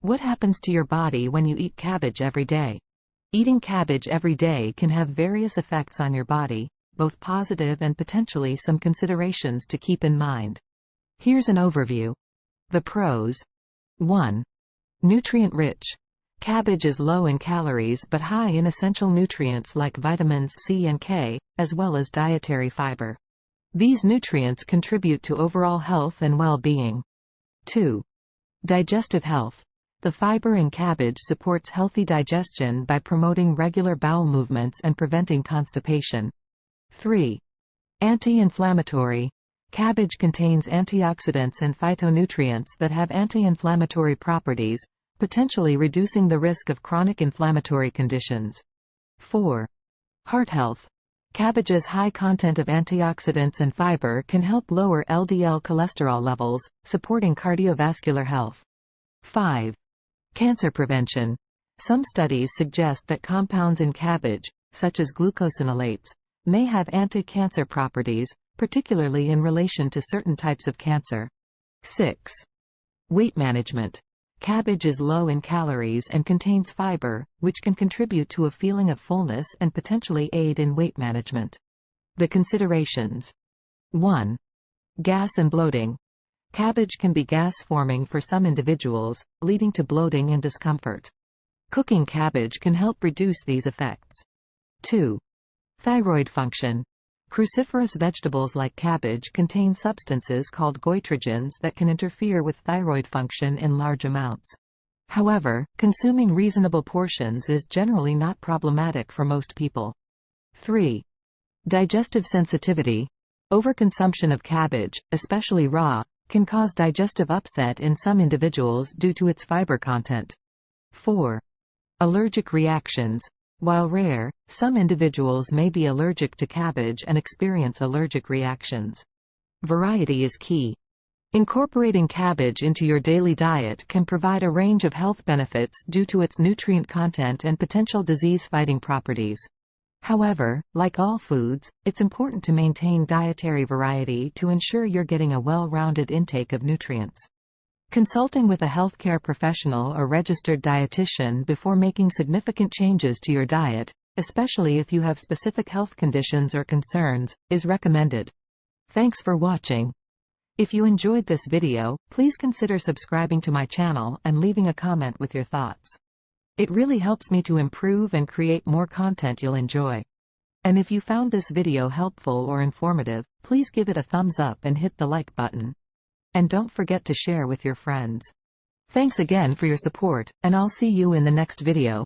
What happens to your body when you eat cabbage every day? Eating cabbage every day can have various effects on your body, both positive and potentially some considerations to keep in mind. Here's an overview. The pros. 1. Nutrient-rich. Cabbage is low in calories but high in essential nutrients like vitamins C and K, as well as dietary fiber. These nutrients contribute to overall health and well-being. 2. Digestive health. The fiber in cabbage supports healthy digestion by promoting regular bowel movements and preventing constipation. 3. Anti-inflammatory. Cabbage contains antioxidants and phytonutrients that have anti-inflammatory properties, potentially reducing the risk of chronic inflammatory conditions. 4. Heart health. Cabbage's high content of antioxidants and fiber can help lower LDL cholesterol levels, supporting cardiovascular health. 5. Cancer prevention. Some studies suggest that compounds in cabbage, such as glucosinolates, may have anti-cancer properties, particularly in relation to certain types of cancer. 6. Weight management. Cabbage is low in calories and contains fiber, which can contribute to a feeling of fullness and potentially aid in weight management. The considerations. 1. Gas and bloating. Cabbage can be gas-forming for some individuals, leading to bloating and discomfort. Cooking cabbage can help reduce these effects. 2. Thyroid function. Cruciferous vegetables like cabbage contain substances called goitrogens that can interfere with thyroid function in large amounts. However, consuming reasonable portions is generally not problematic for most people. 3. Digestive sensitivity. Overconsumption of cabbage, especially raw, can cause digestive upset in some individuals due to its fiber content. 4. Allergic reactions. While rare, some individuals may be allergic to cabbage and experience allergic reactions. Variety is key. Incorporating cabbage into your daily diet can provide a range of health benefits due to its nutrient content and potential disease-fighting properties. However, like all foods, it's important to maintain dietary variety to ensure you're getting a well-rounded intake of nutrients. Consulting with a healthcare professional or registered dietitian before making significant changes to your diet, especially if you have specific health conditions or concerns, is recommended. Thanks for watching. If you enjoyed this video, please consider subscribing to my channel and leaving a comment with your thoughts. It really helps me to improve and create more content you'll enjoy. And if you found this video helpful or informative, please give it a thumbs up and hit the like button. And don't forget to share with your friends. Thanks again for your support, and I'll see you in the next video.